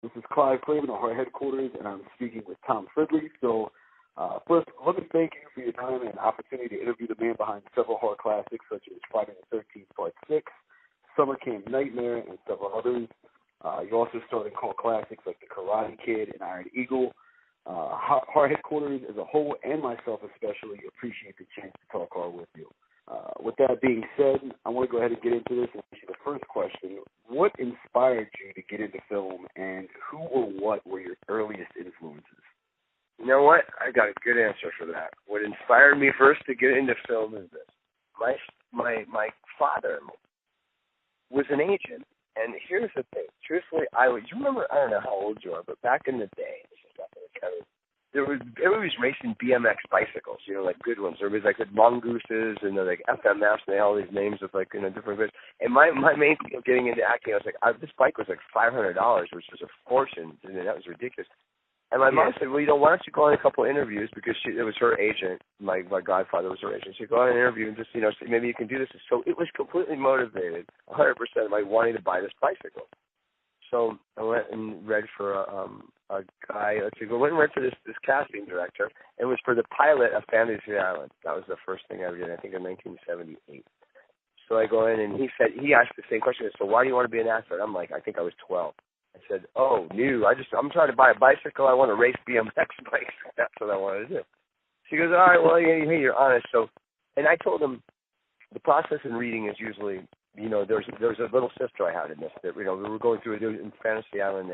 This is Klive Kraven at our headquarters, and I'm speaking with Tom Fridley. So, first, let me thank you for your time and opportunity to interview the man behind several horror classics such as Friday the 13th Part 6, Summer Camp Nightmare, and several others. You also starred in cult classics like The Karate Kid and Iron Eagle. Our headquarters as a whole, and myself especially, appreciate the chance to talk horror with you. With that being said, I want to go ahead and get into this and ask you the first question. What inspired you to get into film, and who or what were your earliest influences? You know what? I got a good answer for that. What inspired me first to get into film is this. My father was an agent, and here's the thing. Truthfully, you remember, I don't know how old you are, but back in the day, everybody was racing BMX bicycles, like good ones. There was like the mongooses and the like FMFs, and they had all these names with like different bits. And my main thing of getting into acting, I was like, this bike was like $500, which was a fortune, and that was ridiculous. And my mom said, well, why don't you go on a couple of interviews, because it was her agent, my godfather was her agent. She said, go on an interview and just, see, maybe you can do this. So it was completely motivated, 100% by wanting to buy this bicycle. So I went and read for a guy. I went and read for this casting director. It was for the pilot of Fantasy Island. That was the first thing I did, I think, in 1978. So I go in, and he asked the same question. So why do you want to be an actor? And I'm like, I think I was 12. I said, I'm trying to buy a bicycle. I want to race BMX bikes. That's what I wanted to do. She goes, all right, well, hey, you're honest. So, and I told him the process in reading is usually, there's a little sister I had in this. That, we were going through in Fantasy Island.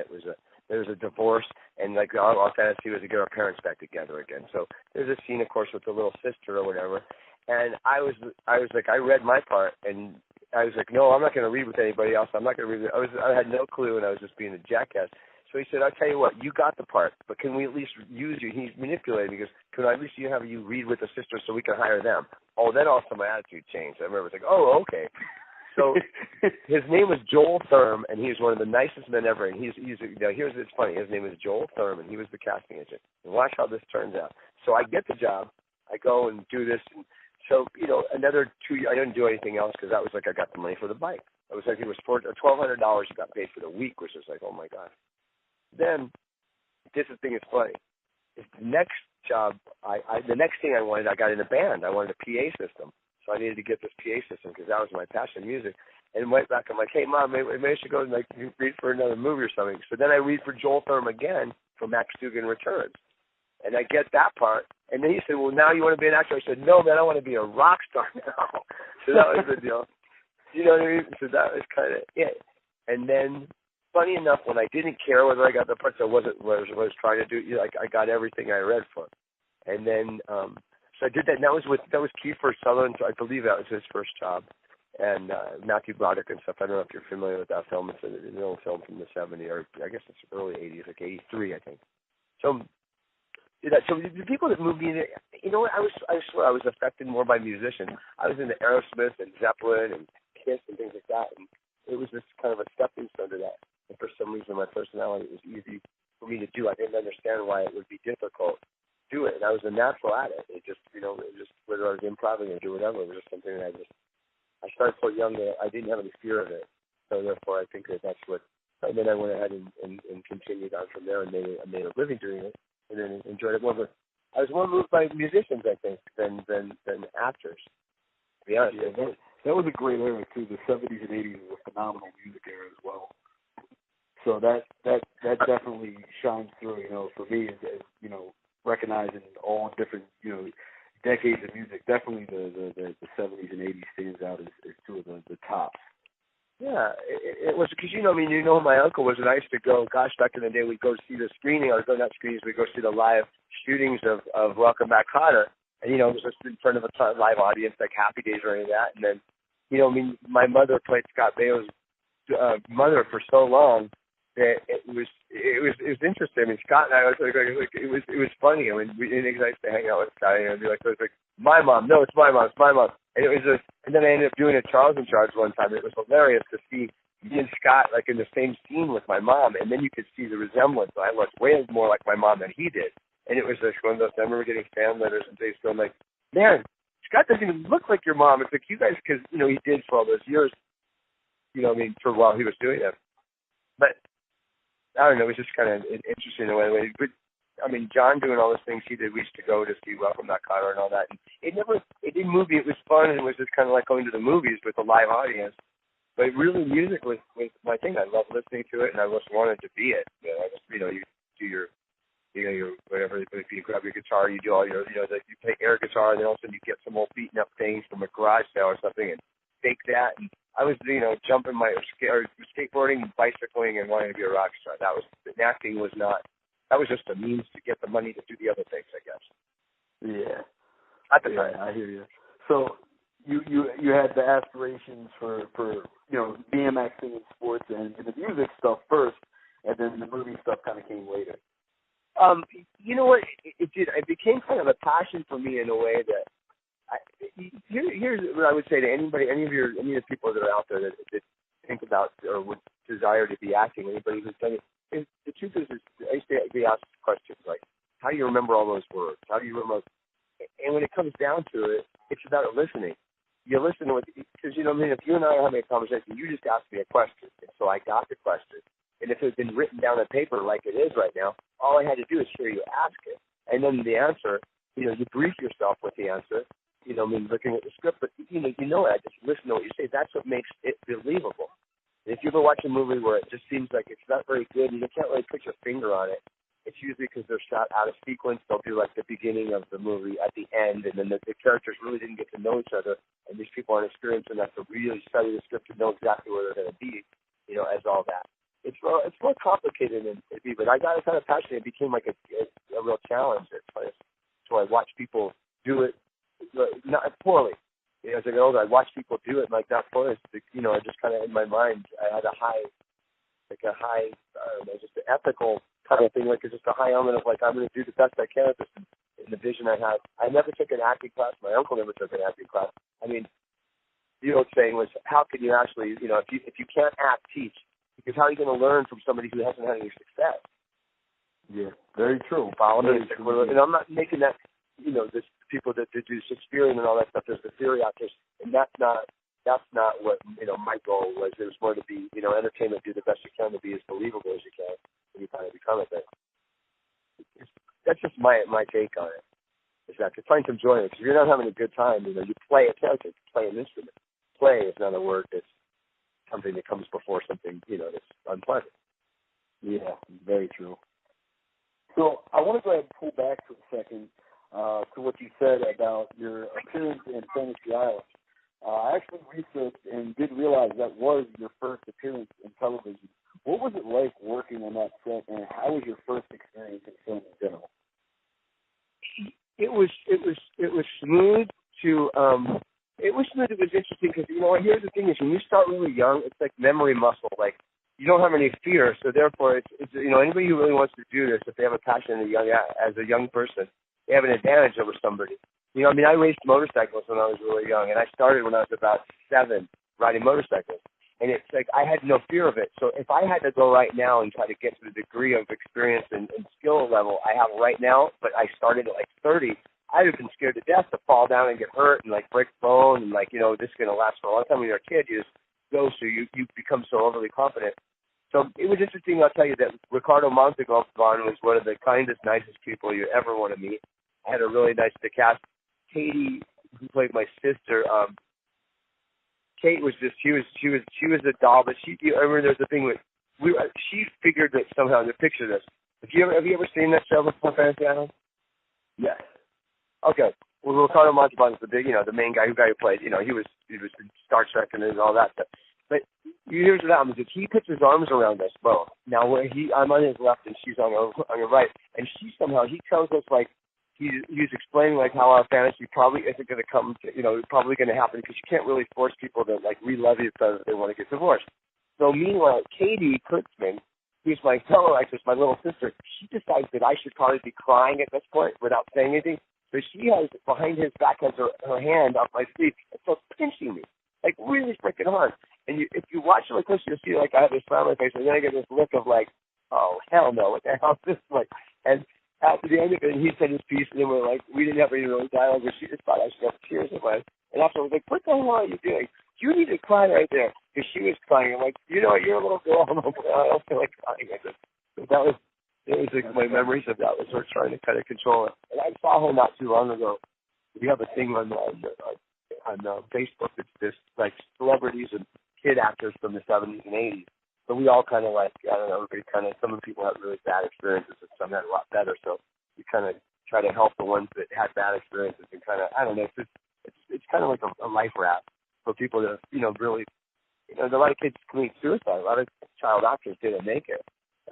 There was a divorce, and like our fantasy was to get our parents back together again. So there's a scene, of course, with the little sister or whatever. And I was like, I read my part, and I was like, no, I'm not going to read with anybody else. I'm not going to read. I had no clue, and I was just being a jackass. So he said, I'll tell you what, you got the part, but can we at least use you? He's manipulating me. He goes, can I at least have you read with the sister so we can hire them? Oh, then also my attitude changed. I remember it was like, oh, okay. So his name was Joel Thurm, and he was one of the nicest men ever. And it's funny. His name is Joel Thurm, and he was the casting agent. And watch how this turns out. So I get the job. I go and do this. And so, another 2 years, I didn't do anything else because that was like I got the money for the bike. It was like it was $1,200 you got paid for the week, which was like, oh, my God. Then this thing is funny. The next job, the next thing I wanted, I got in a band. I wanted a PA system. So I needed to get this PA system because that was my passion, music. And went back, I'm like, hey, Mom, maybe I should go and read for another movie or something. So then I read for Joel Thurm again for Max Dugan Returns. And I get that part. And then he said, well, now you want to be an actor? I said, no, man, I want to be a rock star now. So that was the deal. You know what I mean? So that was kind of it. And then, funny enough, when I didn't care whether I got the parts, I was trying to do. I got everything I read for. And then, so I did that. And that was Kiefer Sutherland. I believe that was his first job. And Matthew Broderick and stuff. I don't know if you're familiar with that film. It's an old film from the 70s, or I guess it's early 80s, like 83, I think. So the people that moved me, what? I swear I was affected more by musicians. I was into Aerosmith and Zeppelin and Kiss and things like that. And it was just kind of a stepping stone to that. And for some reason, my personality was easy for me to do. I didn't understand why it would be difficult to do it. And I was a natural at it. It just, whether I was improvising or do whatever, it was just something that I started so young that I didn't have any fear of it. So therefore, I think that's what. And then I went ahead and continued on from there and made a living doing it, and then enjoyed it more. But I was more moved by musicians, I think, than actors. To be honest, that was a great era too. The 70s and 80s was a phenomenal music era as well. So that definitely shines through. For me, as recognizing all different decades of music. Definitely the 70s and 80s stands out as two of the tops. Yeah, it was because my uncle was, and I used to go. Gosh, back in the day, we'd go see the screening. I was going not screenings. We'd go see the live shootings of Welcome Back, Kotter, and it was just in front of a live audience, like Happy Days or any of that. And then, my mother played Scott Baio's mother for so long that it was interesting. I mean, Scott and I was like it was funny. I mean, we used to hang out with Scott and be like, it was like, my mom, no, it's my mom, it's my mom. And it was and then I ended up doing a Charles in Charge one time. It was hilarious to see me and Scott like in the same scene with my mom, and then you could see the resemblance. I looked way more like my mom than he did, and it was just one of those. I remember getting fan letters and things going like, man, Scott doesn't even look like your mom. It's like you guys, because he did for all those years, for while he was doing that. But I don't know, it was just kind of interesting in a way. But I mean, John doing all those things he did, we used to go to see Welcome That Connor and all that, and it didn't move me. It was fun, and it was just kind of like going to the movies with a live audience. But really, music was my thing. I loved listening to it, and I just wanted to be it. You do your whatever. If you grab your guitar, you do all your, you play air guitar, and then all of a sudden you get some old beaten up things from a garage sale or something, and fake that. And I was, jumping skateboarding, bicycling, and wanting to be a rock star. Acting was not. That was just a means to get the money to do the other things, I guess. Yeah. At the time. I hear you. So you had the aspirations for BMXing and sports and the music stuff first, and then the movie stuff kind of came later. You know what? It did. It became kind of a passion for me in a way that. Here's what I would say to anybody, any of the people that are out there that think about or would desire to be acting. Anybody who's done it. The truth is, I used to be asked questions like, how do you remember all those words? How do you remember? And when it comes down to it, it's about listening. You listen to it, because, if you and I are having a conversation, you just asked me a question, and so I got the question. And if it had been written down on paper like it is right now, all I had to do is hear you ask it. And then the answer, you brief yourself with the answer, looking at the script, but, I just listen to what you say. That's what makes it believable. If you ever watch a movie where it just seems like it's not very good and you can't really put your finger on it, it's usually because they're shot out of sequence. They'll do like the beginning of the movie at the end, and then the characters really didn't get to know each other, and these people aren't experienced enough to really study the script to know exactly where they're going to be, as all that. It's more complicated than it be, but I got kind of passionate. It became like a real challenge at first. So I watched people do it, not poorly. As I got older, I watched people do it like that for us. I just kind of in my mind, I had a high, I don't know, just an ethical kind of thing, like it's just a high element of like I'm going to do the best I can at this. In the vision I had, I never took an acting class. My uncle never took an acting class. I mean, the old saying was, how can you actually, if you can't act, teach? Because how are you going to learn from somebody who hasn't had any success? Yeah, very true. Follow me. And I'm not making that. This people that do Shakespearean and all that stuff. There's the theory out there, and that's not what my goal was. It was more to be entertainment. Do the best you can to be as believable as you can, and you kind of become it. That's just my take on it. Is that to find some joy in it? Because if you're not having a good time, you play a character, play an instrument. Play is not a word that's something that comes before something that's unpleasant. Yeah, very true. So I want to go ahead and pull back for a second. To what you said about your appearance in Fantasy Island. I actually researched and didn't realize that was your first appearance in television. What was it like working on that set, and how was your first experience in film in general? It was smooth to it was smooth. It was interesting because here's the thing is when you start really young, it's like memory muscle. Like you don't have any fear, so therefore it's anybody who really wants to do this, if they have a passion as a young person, they have an advantage over somebody. I raced motorcycles when I was really young, and I started when I was about 7 riding motorcycles. And it's like I had no fear of it. So if I had to go right now and try to get to the degree of experience and skill level I have right now, but I started at like 30, I'd have been scared to death to fall down and get hurt and like break a bone and like, this is going to last for a long time. When you're a kid, you just go, so you become so overly confident. So it was interesting, I'll tell you, that Ricardo Montalban was one of the kindest, nicest people you ever want to meet. I had a really nice cast. Katie, who played my sister, Kate was just she was a doll, but I remember there's a thing with she figured that somehow to picture this. Have you ever seen that show before, Fantasy Island? Yes. Okay. Well, Ricardo Montalban is the main guy who played. He was in Star Trek and all that stuff. But here's what happens: is he puts his arms around us both. Now, I'm on his left and she's on her right, and he tells us like. He's explaining like how our fantasy probably isn't going to come to, probably going to happen because you can't really force people to like re-love each other if they want to get divorced. So meanwhile, Katie Kurtzman, who's my fellow actress, my little sister, she decides that I should probably be crying at this point without saying anything. So she has, behind his back, has her hand up my sleeve and starts pinching me, like really freaking hard. And if you watch it like this, you'll see like I have this smile on my face, and then I get this look of like, oh, hell no, what the hell is this like? And after the end of it, he said his piece, and then we didn't have any really dialogue, but she just thought I should have tears in my eyes. And after I was like, what the hell are you doing? You need to cry right there. Because she was crying. I'm like, you're a little girl. I don't feel like crying. But it was like my memories of that was her trying to kind of control it. And I saw her not too long ago. We have a thing on Facebook. It's this like celebrities and kid actors from the 70s and 80s. So we all kind of like, I don't know, everybody kind of, some of the people had really bad experiences and some had a lot better. So we kind of try to help the ones that had bad experiences and kind of, I don't know, it's kind of like a life raft for people that, really, a lot of kids commit suicide. A lot of child actors didn't make it.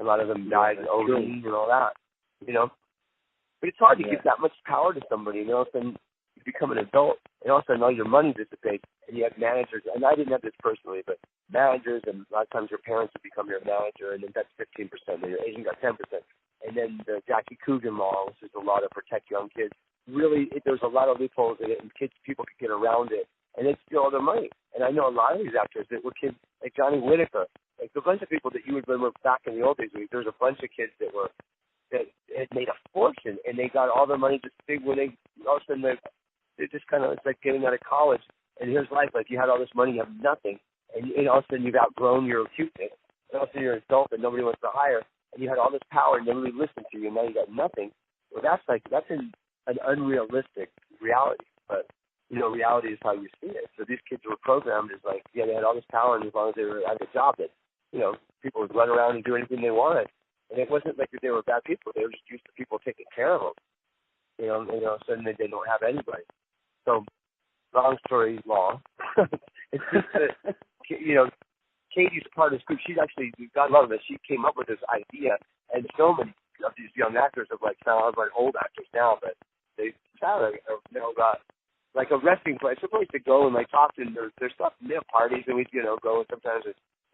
A lot of them died in OD and all that, But it's hard to give that much power to somebody, then you become an adult, and all of a sudden all your money dissipates, and you have managers, and I didn't have this personally, but managers, and a lot of times your parents would become your manager, and then that's 15%, and your agent got 10%. And then the Jackie Coogan law, which is a law to protect young kids, really, there's a lot of loopholes in it, and people could get around it, and they'd steal all their money. And I know a lot of these actors that were kids like Johnny Whitaker, like a bunch of people that you would remember back in the old days. There's a bunch of kids that had made a fortune, and they got all their money just big when they all of a sudden they just kind of, it's like getting out of college, and here's life. Like you had all this money, you have nothing, and all of a sudden you've outgrown your cuteness, and all of a sudden you're an adult and nobody wants to hire, and you had all this power and nobody listened to you, and now you got nothing. Well, that's an unrealistic reality, but reality is how you see it. So these kids were programmed as like, they had all this power, and as long as they were at a job that, people would run around and do anything they wanted. And it wasn't like that they were bad people. They were just used to people taking care of them. And all of a sudden they don't have anybody. So, long story long, it's just that, Katie's part of this group. She's actually, God love her, she came up with this idea, and so many of these young actors have like old actors now, but they sound got like a resting place, a place to go and like talk to. And there's stuff, they have parties, and we go and sometimes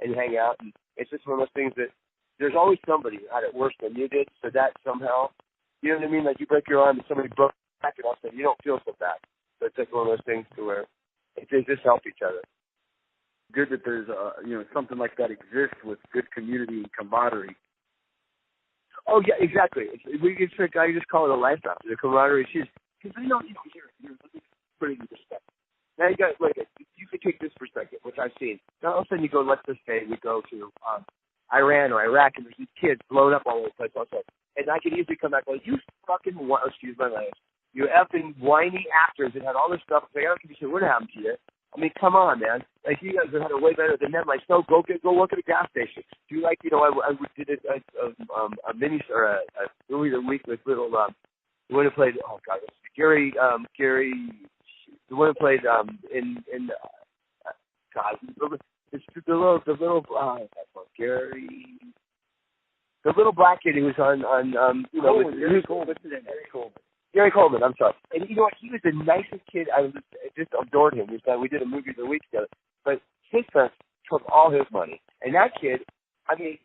and hang out. And it's just one of those things that there's always somebody who had it worse than you did. So that somehow, you know what I mean? Like you break your arm and somebody broke your back, and all of a sudden you don't feel so bad. So it's like one of those things to where they just help each other. Good that there's something like that exists with good community and camaraderie. Oh yeah, exactly. I just call it a life after the camaraderie. Because you're putting in perspective. Now you got you can take this perspective, which I've seen. Now all of a sudden you go, let's just say we go to Iran or Iraq, and there's these kids blown up all over the place also. And I can easily come back like, you fucking excuse my language, you effing whiny actors that had all this stuff. Like, I don't give a shit what happened to you. I mean, come on, man. Like, you guys had it way better than them. Like, so go work at a gas station. Do you like, I did a mini or a movie of the week with little, the one who played, oh God, Gary, the one who played in God, the little Gary, the little black kid who was on Gary Coleman. Gary Coleman, I'm sorry. And you know what? He was the nicest kid. I just adored him. We did a movie of the week together. But his parents took all his money. And that kid, I mean,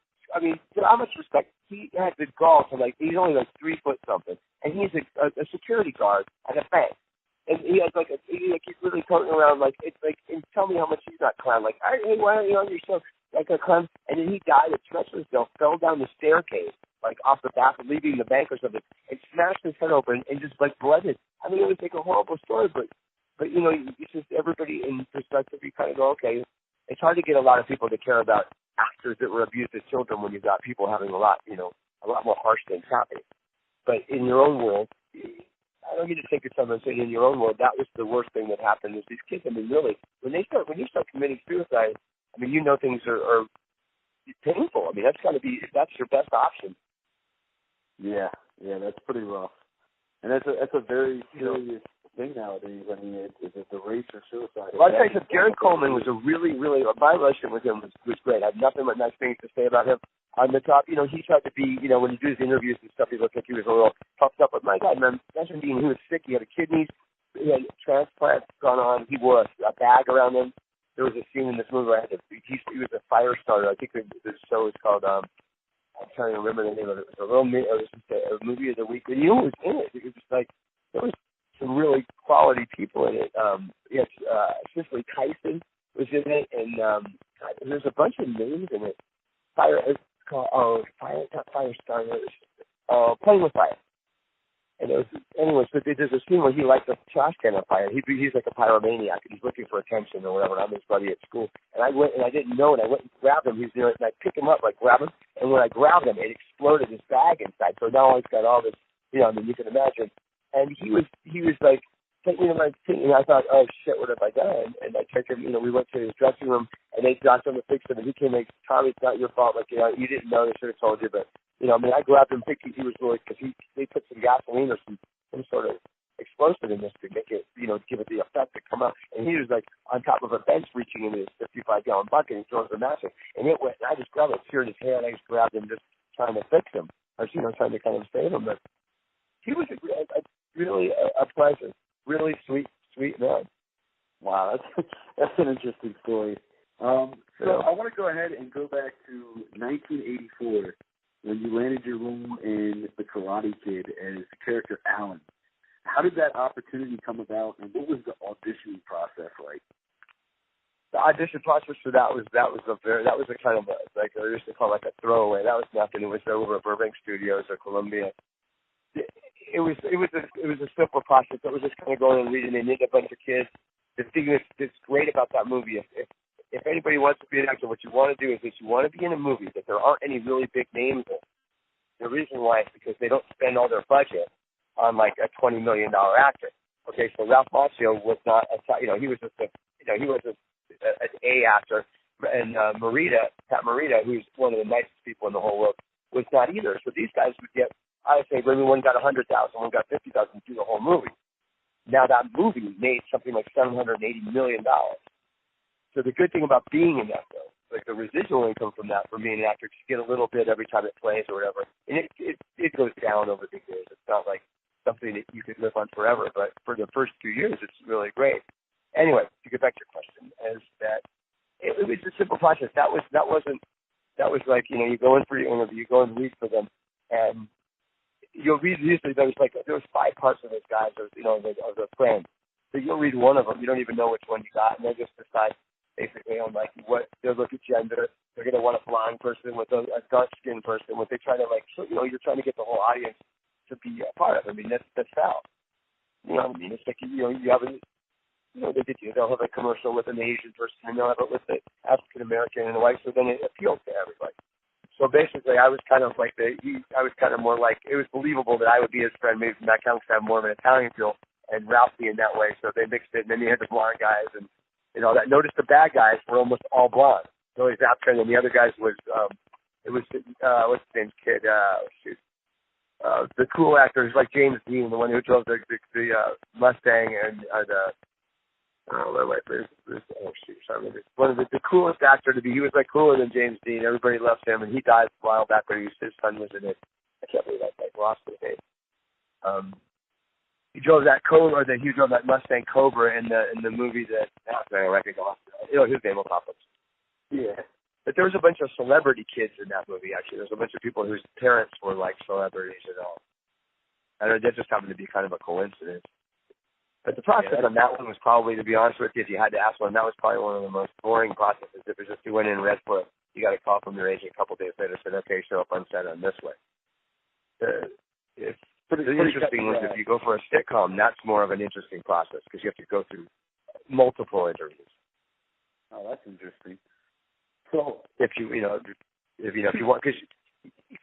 how much respect? He had the gall to he's only 3 foot something. And he's a security guard at a bank. And he has he's really toting around and tell me how much he's not clown. Hey, why aren't you on your show? Like a clown. And then he died at stretched himself, fell down the staircase, off the back of leaving the bank or something, and smashed his head open and just blooded. I mean, it was a horrible story, but it's just everybody in perspective. You kind of go, okay, it's hard to get a lot of people to care about actors that were abused as children when you've got people having a lot more harsh things happening. But in your own world, I don't get to think of something saying in your own world that was the worst thing that happened is these kids. I mean, really, when you start committing suicide, I mean, things are painful. I mean, that's your best option. Yeah, that's pretty rough, and that's a very serious thing nowadays. I mean, it's the race or suicide. Well, I'll tell you, Gary Coleman was a really, my relationship with him was great. I have nothing but nice things to say about him. On the top, he tried to be, when he did his interviews and stuff, he looked like he was a little puffed up. But my God, man, imagine he was sick. He had a kidneys, he had transplants gone on. He wore a bag around him. There was a scene in this movie where he was a fire starter. I think the show is called. I'm trying to remember the name of it. It was a movie of the week. And who was in it? It was there was some really quality people in it. Yes, Cicely Tyson was in it, and there's a bunch of names in it. Playing with Fire. And it was, anyway, so there's a scene where he lights a trash can on fire. He's like a pyromaniac. He's looking for attention or whatever. And I'm his buddy at school. And I went, and I didn't know, and I went and grabbed him. He's doing it, and I pick him up, like grab him. And when I grabbed him, it exploded his bag inside. So now he's got all this, I mean, you can imagine. And he was like, taking him, and I thought, oh shit, what have I done? And I took him, we went to his dressing room, and they got him to fix him. And he came like, Tommy, it's not your fault. Like, you didn't know. They should have told you, but. I mean, I grabbed him thinking he was really, because they put some gasoline or some sort of explosive in this to make it, give it the effect to come out. And he was like on top of a bench reaching into his 55-gallon bucket and throwing the match in. And it went, and I just grabbed it, teared his hair, and I just grabbed him just trying to fix him, or, trying to kind of save him. But he was really a pleasure, really sweet man. Wow, that's an interesting story. So I want to go ahead and go back to 1984. When you landed your role in The Karate Kid as the character Alan. How did that opportunity come about, and what was the auditioning process like? The audition process for that was a kind of like I used to call it like a throwaway. That was nothing. It was over at Burbank Studios or Columbia. It was a simple process. It was just kind of going and reading. They needed a bunch of kids. The thing that's great about that movie, if anybody wants to be an actor, what you want to do is that you want to be in a movie that there aren't any really big names in. The reason why is because they don't spend all their budget on like a $20 million actor. Okay, so Ralph Macchio was not, he was just an A actor, and Pat Morita, who's one of the nicest people in the whole world, was not either. So these guys would get, I would say, maybe one got $100,000, one got $50,000 to do the whole movie. Now that movie made something like $780 million. So the good thing about being in that, though, like the residual income from that, for being an actor, just get a little bit every time it plays or whatever, and it goes down over the years. It's not like something that you could live on forever, but for the first 2 years, it's really great. Anyway, to get back to your question, is that it was a simple process. That was like, you go in for your interview, you go and read for them, and you'll read, usually there was 5 parts of this guy, of the friend. So you'll read one of them, you don't even know which one you got, and they just decide basically on like what they'll look at gender. They're going to want a blonde person with a dark-skinned person. What they try to you're trying to get the whole audience to be a part of. I mean, that's how. I mean, it's like you have they'll have a commercial with an Asian person, and they'll have it with an African American and a white. So then it appeals to everybody. So basically, I was kind of like more like, it was believable that I would be his friend, maybe from that kind of have more of an Italian feel, and Ralph being that way. So they mixed it, and then you had the blonde guys and all that. Notice the bad guys were almost all blonde. So he's African, and the other guys was what's his name's kid? The cool actor is like James Dean, the one who drove the Mustang, and one of the coolest actor to be. He was like cooler than James Dean. Everybody loved him, and he died a while back when his son was in it. I can't believe I lost his name. He drove that Mustang Cobra in the movie that his name will pop up. Yeah. But there was a bunch of celebrity kids in that movie, actually. There was a bunch of people whose parents were like celebrities and all. And that just happened to be kind of a coincidence. But the process on that one was probably, to be honest with you, if you had to ask one, that was probably one of the most boring processes. If it was just you went in and read for it, you got a call from your agent a couple days later and said, okay, show up on set on this way. The interesting was if you go for a sitcom, that's more of an interesting process because you have to go through multiple interviews. Oh, that's interesting. So if you want, because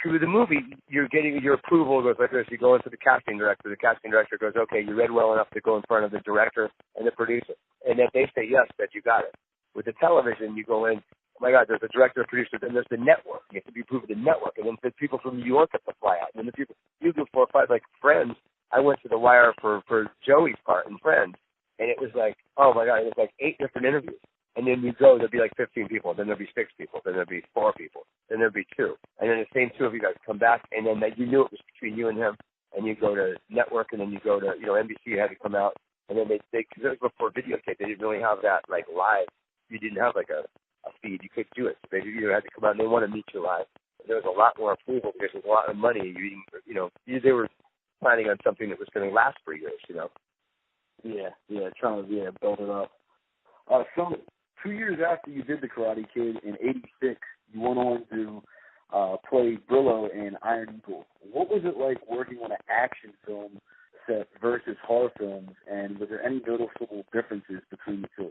with the movie, you're getting your approval goes like this. You go into the casting director. The casting director goes, okay, you read well enough to go in front of the director and the producer, and if they say yes, that you got it. With the television, you go in. Oh my God, there's a director, a producer, then there's the network. You have to be approved with the network, and then the people from New York have to fly out. And then the people, you do 4 or 5, like Friends. I went to the wire for Joey's part in Friends, and it was like, oh my God, it was like 8 different interviews. And then you go, there'd be like 15 people, then there'd be 6 people, then there'd be 4 people, then there'd be 2. And then the same 2 of you guys come back, and then you knew it was between you and him, and you go to network, and then you go to, NBC had to come out, and then they because it was before videotape, they didn't really have that, like, live. You didn't have, like, a feed. You couldn't do it. So they either had to come out, and they want to meet you live. There was a lot more approval because there's a lot of money. They were planning on something that was going to last for years, Yeah, trying to build it up. So 2 years after you did The Karate Kid in '86, you went on to play Brillo in Iron Eagle. what was it like working on an action film set versus horror films, and was there any noticeable differences between the two?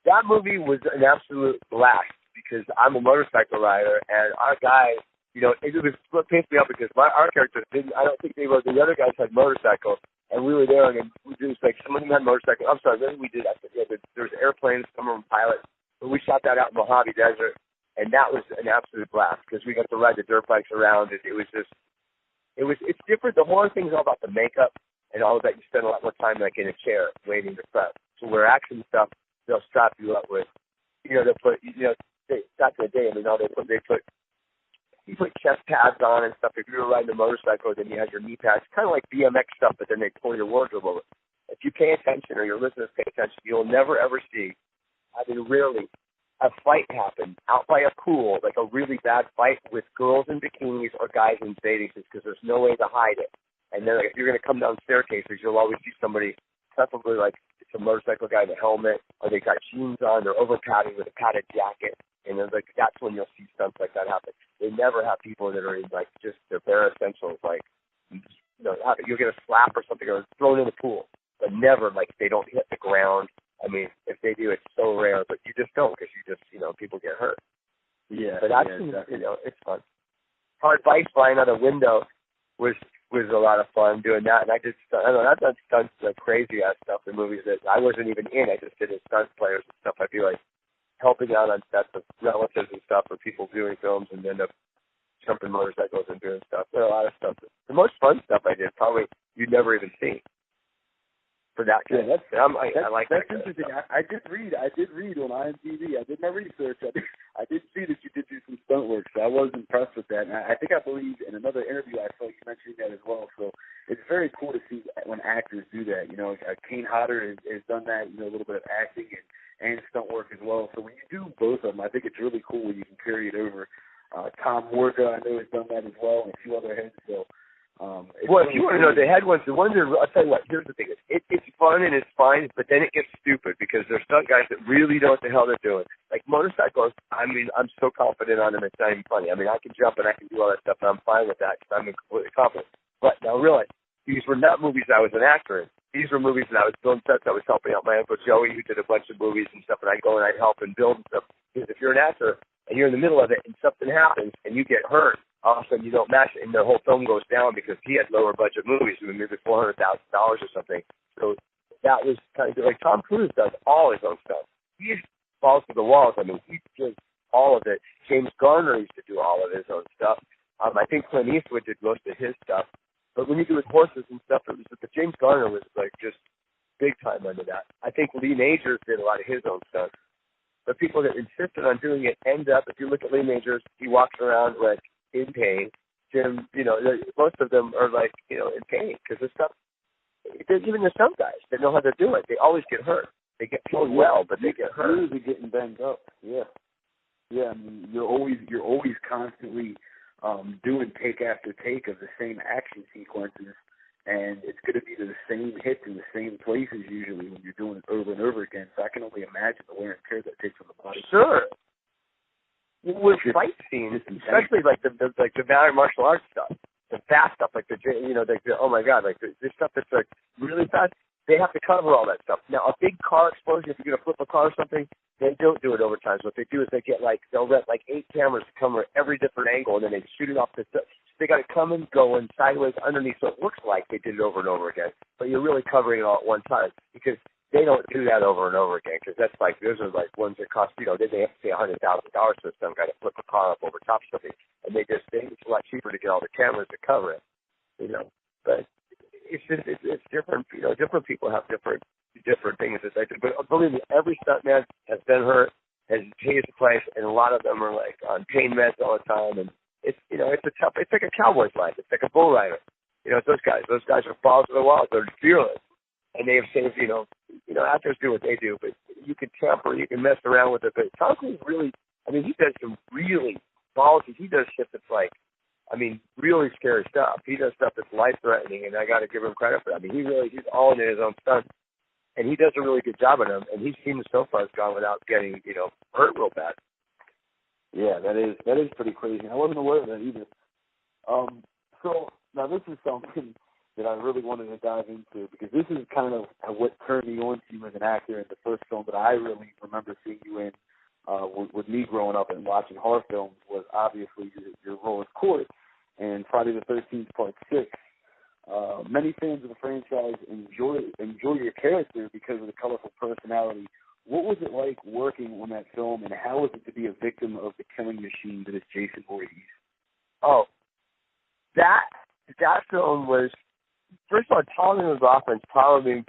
That movie was an absolute blast because I'm a motorcycle rider, and our guys, you know, it was what pissed me off because our characters didn't. I don't think they were. The other guys had motorcycles, and we were there, and we just like some of them had motorcycles. I'm sorry, maybe we did. I said, yeah, there was airplanes, some of them pilots, but we shot that out in the Mojave Desert, and that was an absolute blast because we got to ride the dirt bikes around. It was just, it's different. The horror thing is all about the makeup and all of that. You spend a lot more time like in a chair waiting to prep. So where action stuff, they'll strap you up with, you know, they'll put, you know, back in the day, I mean, you put chest pads on and stuff. If you were riding a motorcycle, then you had your knee pads, kind of like BMX stuff, but then they pull your wardrobe over. If you pay attention or your listeners pay attention, you'll never ever see, I mean, rarely, a fight happen out by a pool, like a really bad fight with girls in bikinis or guys in bathing suits because there's no way to hide it. And then like, if you're going to come down staircases, you'll always see somebody, preferably like it's a motorcycle guy in a helmet, or they got jeans on, they're over padding with a padded jacket. And then, like, that's when you'll see stunts like that happen. They never have people that are in, like, just their bare essentials, like, you know, you'll get a slap or something or thrown in the pool, but never, like, they don't hit the ground. I mean, if they do, it's so rare, but you just don't because you just, you know, people get hurt. Yeah. But actually, you know, it's fun. Hard bikes flying out a window was a lot of fun doing that. And I don't know, I've done stunts, like, crazy-ass stuff in movies that I wasn't even in. I just did as stunt players and stuff. I feel like helping out on sets of relatives and stuff or people doing films and end up jumping motorcycles and doing stuff. There are a lot of stuff. The most fun stuff I did probably you'd never even seen. For that kind of stuff. I like that. That's interesting. I did read on IMDb. I did my research. I did see that you did do some stunt work, so I was impressed with that. And I think I believe in another interview I saw you mentioning that as well. So it's very cool to see when actors do that. You know, Kane Hodder has done that. You know, a little bit of acting and stunt work as well. So when you do both of them, I think it's really cool when you can carry it over. Tom Morga, I know, has done that as well, and a few other heads. So, well, if you want to know the head ones, the ones that I'll tell you what. Here's the thing: it's fun and it's fine, but then it gets stupid because there's stunt guys that really know what the hell they're doing. Like motorcycles, I mean, I'm so confident on them; it's not even funny. I mean, I can jump and I can do all that stuff, and I'm fine with that because I'm completely confident. But now realize these were not movies I was an actor in. These were movies that I was doing sets. I was helping out my Uncle Joey, who did a bunch of movies and stuff, and I'd go and I'd help and build and stuff. Because if you're an actor and you're in the middle of it and something happens and you get hurt, all of a sudden you don't match it and the whole film goes down because he had lower budget movies, maybe $400,000 or something. So that was kind of like Tom Cruise does all his own stuff. He falls to the walls. I mean, he does all of it. James Garner used to do all of his own stuff. I think Clint Eastwood did most of his stuff. But when you do with horses and stuff, it was the James Garner was like just big time under that. I think Lee Majors did a lot of his own stuff. But people that insisted on doing it end up, if you look at Lee Majors, he walks around like in pain. Jim, you know, most of them are like, you know, in pain because the stuff, even the some guys that know how to do it, they always get hurt. They get paid well, but they get hurt. Usually getting banged up. Yeah. Yeah, I mean, you're always constantly doing take after take of the same action sequences, and it's going to be the same hits in the same places usually when you're doing it over and over again. So I can only imagine the wear and tear that takes on the body. Sure. With fight scenes, especially like the martial arts stuff, the fast stuff, like the oh my god, like the stuff that's like really fast. They have to cover all that stuff. Now, a big car explosion, if you're going to flip a car or something, they don't do it over time. So what they do is they'll rent like 8 cameras to cover every different angle, and then they shoot it off the stuff. They got to come and go and sideways underneath, so it looks like they did it over and over again. But you're really covering it all at one time because they don't do that over and over again because that's like, those are like ones that cost, then they have to pay $100,000 for some guy to flip a car up over top of something. And it's a lot cheaper to get all the cameras to cover it, But it's just, it's different. Different people have different things that they do. But believe me, every stuntman has been hurt, has paid his price, and a lot of them are like on pain meds all the time. And it's like a cowboy's life. It's like a bull rider. It's those guys. Those guys are balls to the wall. They're fearless. And they have saved, actors do what they do, but you can tamper, you can mess around with it. But Tom Cruise really, he does some really ballsy, he does shit that's like, really scary stuff. He does stuff that's life-threatening, and I got to give him credit for that. He's all in his own stuff, and he does a really good job of them, and his team so far has gone without getting, hurt real bad. Yeah, that is pretty crazy. I wasn't aware of that either. So now this is something that I really wanted to dive into because this is kind of what turned me on to you as an actor. And the first film that I really remember seeing you in with me growing up and watching horror films was obviously your role as Court in Friday the 13th Part 6. Many fans of the franchise enjoy your character because of the colorful personality. What was it like working on that film, and how was it to be a victim of the killing machine that is Jason Voorhees? Oh, that film was, first of all, Tom McLaughlin's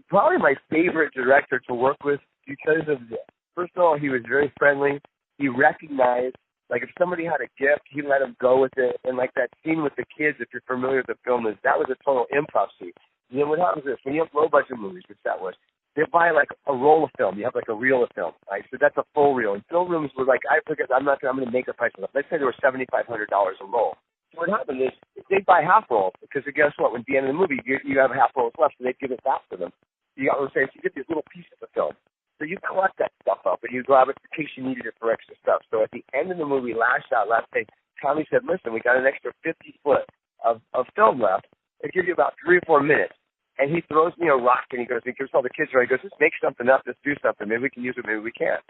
probably my favorite director to work with because of this. First of all, he was very friendly. He recognized, like, if somebody had a gift, he let them go with it. And, like, that scene with the kids, if you're familiar with the film, that was a total improv scene. And then what happens is, when you have low-budget movies, which that was, they buy, like, a roll of film. You have, like, a reel of film, right? So that's a full reel. And film rooms were like, I'm going to make a price of it. Let's say they were $7,500 a roll. So what happened is, they'd buy half rolls, because guess what? When at the end of the movie, you have half rolls left, so they'd give it back to them. You got what I'm saying? So you get these little pieces of film. So you collect that stuff up, and you grab it in case you needed it for extra stuff. So at the end of the movie, last day, Tommy said, listen, we got an extra 50 foot of film left. It gives you about 3 or 4 minutes. And he throws me a rock, and he gives all the kids, he goes, let's make something up, let's do something. Maybe we can use it, maybe we can't.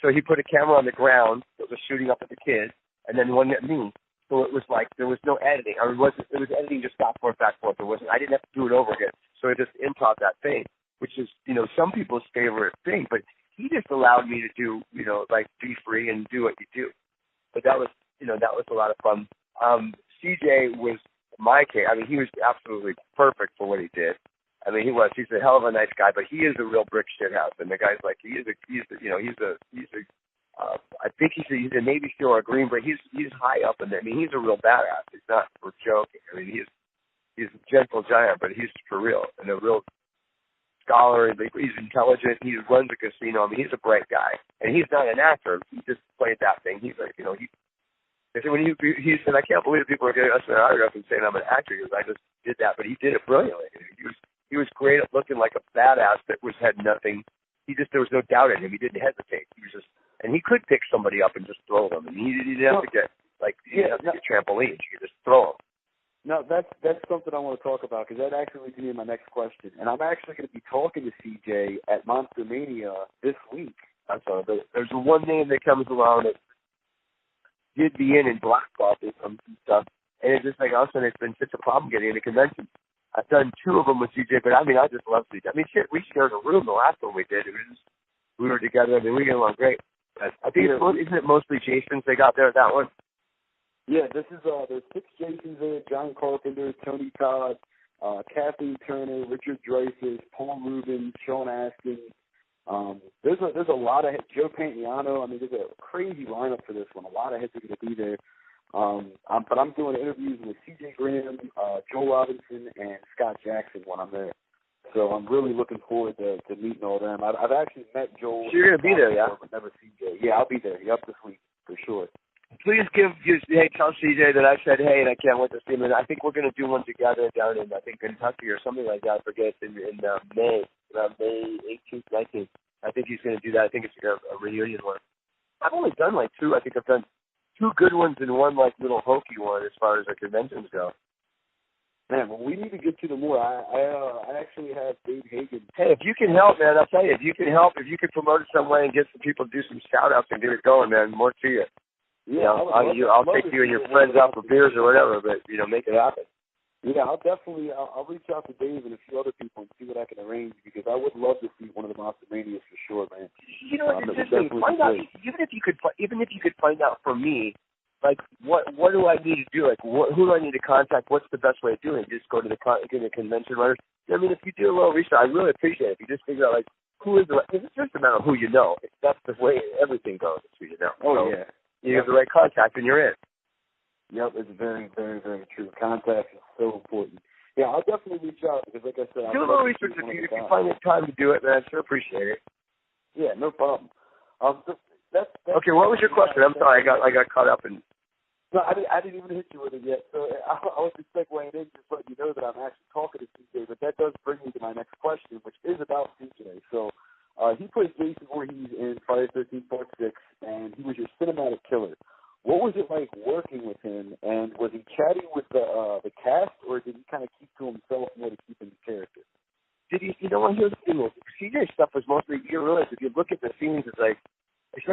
So he put a camera on the ground that was shooting up at the kids, and then one at me. So it was like there was no editing. It was editing just back forth. I didn't have to do it over again. So I just improv that thing, which is, some people's favorite thing. But he just allowed me to do, like, be free and do what you do. But that was a lot of fun. CJ was my case. I mean, he was absolutely perfect for what he did. I mean, he's a hell of a nice guy, but he is a real brick shithouse. And the guy's like, I think he's a Navy SEAL or a Green Beret. He's high up in there. I mean, he's a real badass. He's not for joking. I mean, he's a gentle giant, but he's for real and a real scholar. He's intelligent. He runs a casino. I mean, he's a bright guy, and he's not an actor. He just played that thing. He's like, when he said, I can't believe people are getting us an autograph and saying I'm an actor. He goes, I just did that, but he did it brilliantly. He was great at looking like a badass that had nothing. There was no doubt in him. He didn't hesitate. And he could pick somebody up and just throw them. And he didn't have to get trampolines. You could just throw them. No, that's something I want to talk about because that actually leads me to my next question. And I'm actually going to be talking to CJ at Monster Mania this week. I'm sorry, but there's one name that comes along that did be in Black Belt and some stuff. And it's just like, all of a sudden, it's been such a problem getting into conventions. I've done 2 of them with CJ, but I mean, I just love CJ. I mean, shit, we shared a room the last one we did. We were together. I mean, we get along great. I think isn't it mostly Jasons they got there at that one? Yeah, this is there's 6 Jasons there: John Carpenter, Tony Todd, Kathleen Turner, Richard Dreyfuss, Paul Rubens, Sean Astin. There's a lot of Joe Pantoliano. I mean, there's a crazy lineup for this one. A lot of hits are going to be there. But I'm doing interviews with C.J. Graham, Joel Robinson, and Scott Jackson when I'm there. So I'm really looking forward to meeting all them. I've actually met Joel. So you're going to be there, yeah? But never CJ. Yeah, I'll be there. Yep, this week for sure. Please tell CJ that I said hey, and I can't wait to see him. And I think we're going to do one together down in, I think, Kentucky or something like that. I forget, in May, around May 18th, 19th. I think he's going to do that. I think it's a reunion one. I've only done like 2. I think I've done 2 good ones and 1 like little hokey one as far as the conventions go. Man, well, we need to get to the more. I actually have Dave Hagen. Hey, if you can help, man, I'll tell you, if you can help, if you can promote it some way and get some people to do some shout-outs and get it going, man, more to you. Yeah, I'll take you and your friends out for beers or whatever, but, make it happen. Yeah, I'll reach out to Dave and a few other people and see what I can arrange because I would love to see one of the Monster Manias for sure, man. You know what? Find out, even if you could find out for me, like what do I need to do? Like who do I need to contact? What's the best way of doing it? Just go to the convention runners. I mean, if you do a little research, I really appreciate it. If you just figure out like who is the right. It's just a matter of who you know. That's the way everything goes. It's who you know. Oh yeah. You have the right contact and you're in. Yep, it's very, very, very true. Contact is so important. Yeah, I'll definitely reach out because, like I said, do a little research if you find the time to do it, man. I sure appreciate it. Yeah, no problem. That's okay. What was your question? I'm sorry, I got caught up in. No, I didn't even hit you with it yet. So I was just segueing in, just letting you know that I'm actually talking to CJ. But that does bring me to my next question, which is about CJ. So he plays Jason Voorhees in Friday the 13th Part 6, and he was your cinematic killer. What was it like working with him,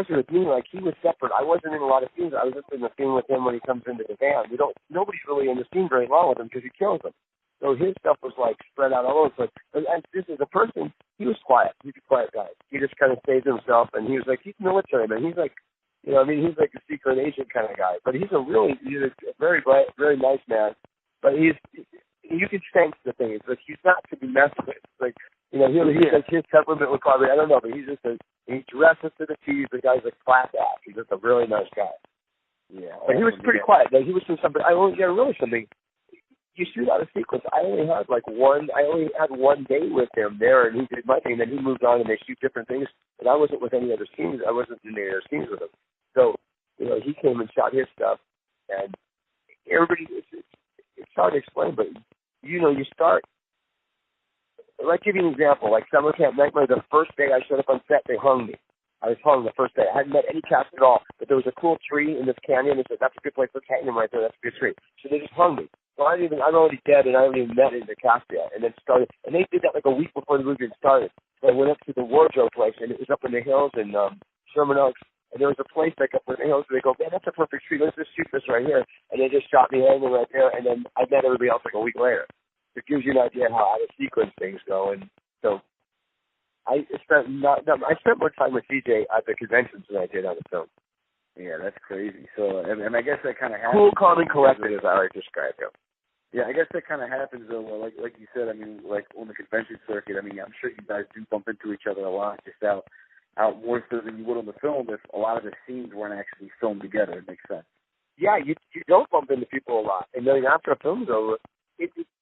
wasn't with me. Like, he was separate. I wasn't in a lot of scenes. I was just in the scene with him when he comes into the van. Nobody's really in the scene very long with him because he kills them. So his stuff was, like, spread out all over the place. But as this is a person, he was quiet. He's a quiet guy. He just kind of stayed to himself, and he was like, he's military, man. He's like, you know, I mean, he's like a secret agent kind of guy. But he's a very bright, very nice man. But you can sense the thing. It's like, he's not to be messed with. It's like, you know, he's like, his temperament would probably, I don't know, but he's just he dresses to the T's. The guy's a class act. He's just a really nice guy. Yeah. But he was pretty quiet. Like, he was doing something, something. You shoot out a sequence. I only had one day with him there, and he did my thing. And then he moved on, and they shoot different things. But I wasn't with any other scenes. I wasn't in any other scenes with him. So, you know, he came and shot his stuff, and everybody. It's hard to explain, but you know, you start. Like, give you an example. Like Summer Camp Nightmare. The first day I showed up on set, they hung me. I was hung the first day. I hadn't met any cast at all, but there was a cool tree in this canyon. They said, that's a good place for hanging right there. That's a good tree. So they just hung me. So I'm already dead, and I haven't even met in the cast yet. And then started, and they did that like a week before the movie started. So I went up to the wardrobe place, and it was up in the hills in Sherman Oaks. And there was a place like up in the hills where they go, man, that's a perfect tree. Let's just shoot this right here. And they just shot me hanging right there. And then I met everybody else like a week later. It gives you an idea how out of sequence things go. And so I spent more time with CJ at the conventions than I did on the film. Yeah, that's crazy. So, and I guess that kind of happens. Cool, calm, and collected, as I already described him. Yeah, I guess that kind of happens, though, like you said, I mean, like on the convention circuit, I mean, I'm sure you guys do bump into each other a lot, just out more so than you would on the film if a lot of the scenes weren't actually filmed together. It makes sense. Yeah, you don't bump into people a lot. And then after a film's over,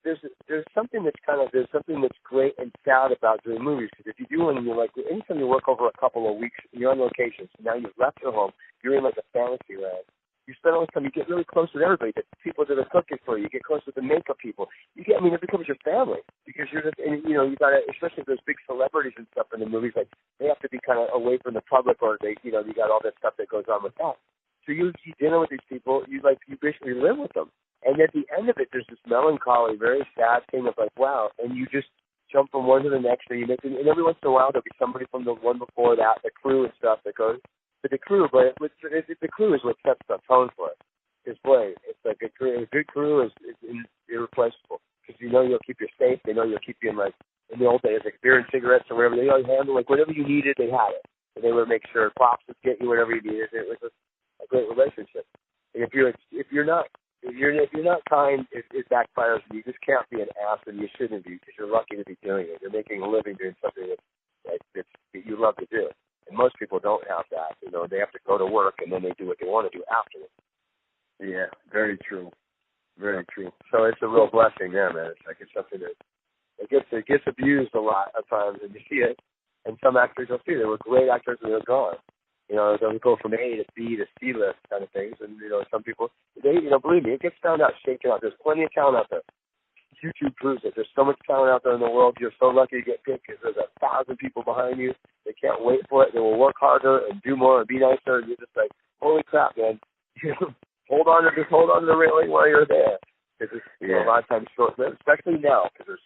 there's something that's great and sad about doing movies, because if you do one, you're like, anytime you work over a couple of weeks, you're on location, so now you've left your home, you're in like a fantasy land. You spend all this time, you get really close with everybody, the people that are cooking for you, get close with the makeup people. It becomes your family, because you're just, and, you know, you got to, especially if there's big celebrities and stuff in the movies, like, they have to be kind of away from the public, or they, you know, you got all that stuff that goes on with that. So you eat dinner with these people, you basically live with them. And at the end of it, there's this melancholy, very sad thing of like, wow, and you just jump from one to the next, and and every once in a while there'll be somebody from the one before that, the crew and stuff that goes to the crew, but the crew is what sets the tone for it. It's Blade. It's like a good crew is irreplaceable, because you know you'll keep you safe. They know you'll keep you in, like, in the old days, like beer and cigarettes or whatever. They always handle, like, whatever you needed, they had it. And they would make sure props would get you whatever you needed. It was a great relationship. And if you're not kind, it backfires, and you just can't be an ass, and you shouldn't be, because you're lucky to be doing it. You're making a living doing something that you love to do. And most people don't have that. You know, they have to go to work, and then they do what they want to do afterwards. Yeah, very true. Very true. So it's a real blessing there, man. It's like, it's something that it gets abused a lot of times, and you see it. And some actors, you'll see, they were great actors, and they're gone. You know, they'll go from A to B to C list kind of things. And, you know, some people, believe me, it gets found out, shaken out. There's plenty of talent out there. YouTube proves it. There's so much talent out there in the world. You're so lucky to get picked, because there's 1,000 people behind you. They can't wait for it. They will work harder and do more and be nicer. And you're just like, holy crap, man. hold on to the railing while you're there. Because it's a lot of times short-lived, especially now, because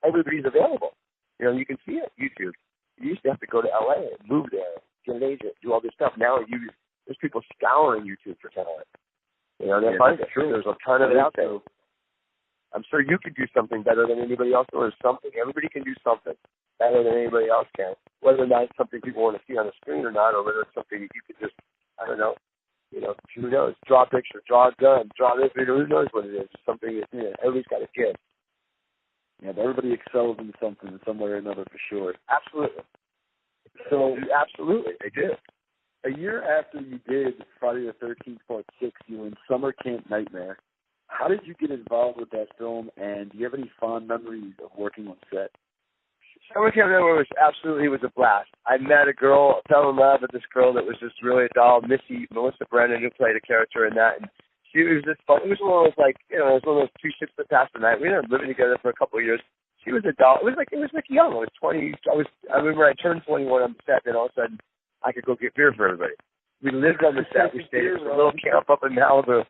everybody's available. You know, you can see it, YouTube. You used to have to go to LA and move there, get an agent, do all this stuff. Now there's people scouring YouTube for talent. You know, they're finding it. True. There's a ton of it out there. I'm sure you could do something better than anybody else, or something. Everybody can do something better than anybody else can. Whether or not it's something people want to see on the screen or not, or whether it's something that you could just, I don't know, you know, who knows? Draw a picture, draw a gun, draw this video. Who knows what it is? It's something that, you know, everybody's got a gift. Yeah, everybody excels in something in some way or another, for sure. Absolutely. So absolutely, they did. A year after you did Friday the 13th Part 6, you were in Summer Camp Nightmare. How did you get involved with that film, and do you have any fond memories of working on set? Summer Camp Nightmare was a blast. I met a girl, fell in love with this girl that was just really a doll, Melissa Brennan, who played a character in that, and she was just fun. It was one of those, like, you know, it was one of those two ships that passed the night. We ended up living together for a couple of years. She was a doll. It was like young. I was 20. I remember I turned 21 on the set, and all of a sudden I could go get beer for everybody. We lived on the set. We stayed at a little camp up in Malibu.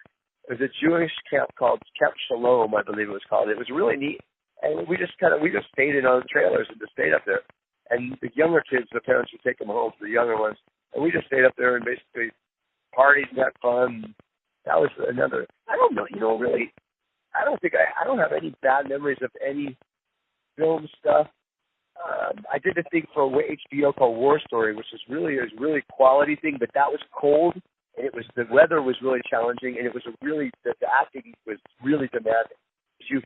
It was a Jewish camp called Camp Shalom, I believe it was called. It was really neat. And we just stayed in on the trailers and just stayed up there. And the younger kids, the parents would take them home. For the younger ones, And we just stayed up there and basically partied and had fun. That was another, I don't know, really, I don't have any bad memories of any film stuff. I did a thing for HBO called War Story, which is really quality thing, but that was cold, and the weather was really challenging, and it was the acting was really demanding. You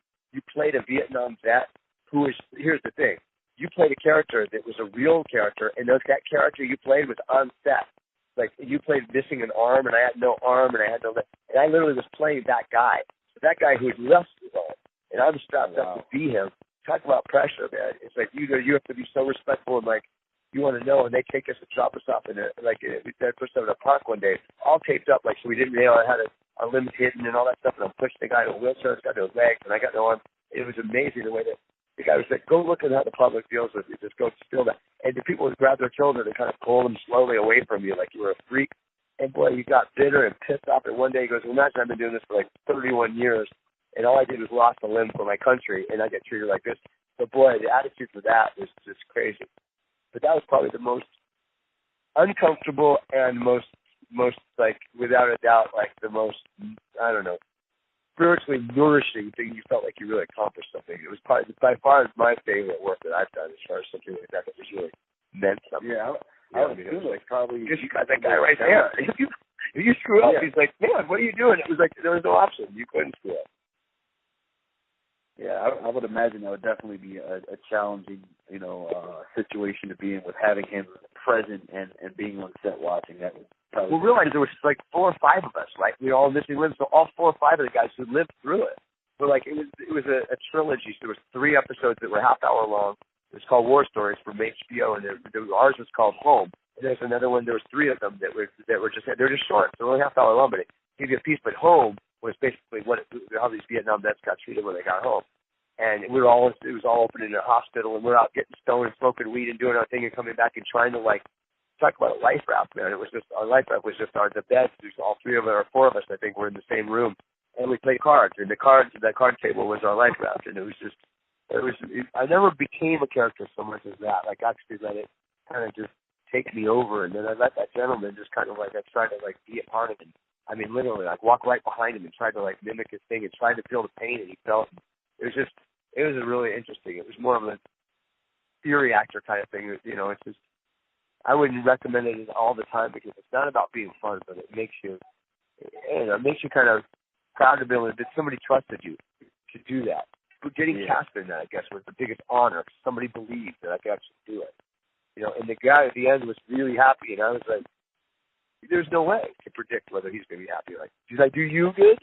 played a Vietnam vet who is, here's the thing, you played a character that was a real character, and that character you played was on set. Like, you played missing an arm, and I had no arm, and I had no leg, and I literally was playing that guy who had left his arm, and I was strapped up to be him. Talk about pressure, man. It's like you have to be so respectful, and like you want to know, and they take us and drop us off in we pushed them in a park one day, all taped up, like, so we didn't, I had our limbs hidden and all that stuff, and I'm pushing the guy in a wheelchair, he's got no legs, and I got no arm. It was amazing the way that the guy was like, go look at how the public deals with you, just go steal that. And the people would grab their children and kind of pull them slowly away from you like you were a freak. And boy, you got bitter and pissed off. And one day he goes, well, imagine I've been doing this for like 31 years, and all I did was lost a limb for my country, and I get treated like this. So boy, the attitude for that was just crazy. But that was probably the most uncomfortable and most like, without a doubt, like the most, I don't know, spiritually nourishing thing. You felt like you really accomplished something. It was probably by far my favorite work that I've done as far as something like that was really meant something. Yeah, I would feel like probably because you got that guy right there. If you screw up, he's like, man, what are you doing? It was like there was no option. You couldn't screw up. Yeah, I would imagine that would definitely be a challenging, situation to be in, with having him present and being on set watching. That would probably. Well, realize there was like 4 or 5 of us, right? We all missing limbs, so all 4 or 5 of the guys who lived through it. But like it was a trilogy. So there was 3 episodes that were half hour long. It was called War Stories from HBO, and ours was called Home. And there's another one. There was 3 of them that were just short. So only half hour long, but it gave you a piece. But Home was basically how these Vietnam vets got treated when they got home. And it was all open in a hospital, and we're out getting stoned and smoking weed and doing our thing and coming back and trying to like talk about a life raft, man. It was just our life raft was just the beds. There's all 3 of us or 4 of us, I think, were in the same room, and we played cards. And the card table was our life raft, and I never became a character so much as that. Like, actually let it kind of just take me over, and then I let that gentleman just kind of like I tried to like be a part of it. I mean, literally, like walk right behind him and try to like mimic his thing and try to feel the pain that he felt. It was really interesting. It was more of a theory actor kind of thing. It's just, I wouldn't recommend it all the time because it's not about being fun, but it makes you kind of proud to be able that somebody trusted you to do that. But getting cast in that, I guess, was the biggest honor. Somebody believed that I could actually do it. And the guy at the end was really happy, and I was like, there's no way to predict whether he's going to be happy. Like, he's like, do you good?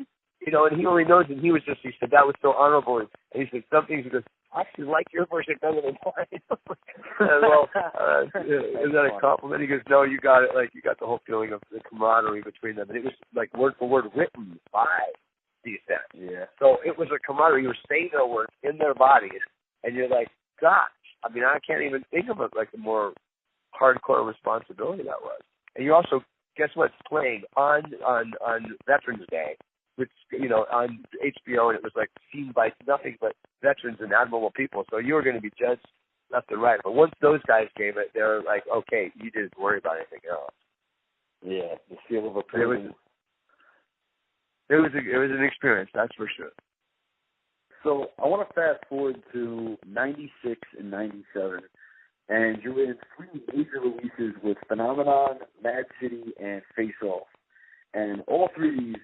And he only knows, and he said, that was so honorable. And he said, some things, he goes, I actually like your version better than mine. Is that a compliment? He goes, no, you got it. Like, you got the whole feeling of the camaraderie between them. And it was, like, word for word written by these guys. Yeah. So it was a camaraderie. You were saying their words in their bodies, and you're like, gosh. I mean, I can't even think of it like a more hardcore responsibility that was. And you also, guess what's playing on Veterans Day, which, on HBO, and it was like seen by nothing but veterans and admirable people. So you were going to be judged left and right. But once those guys gave it, they're like, okay, you didn't worry about anything else. Yeah, the seal of approval. It was an experience, that's for sure. So I want to fast forward to 96 and 97, and you're in 3 major releases with Phenomenon, Mad City, and Face Off. And all 3 of these,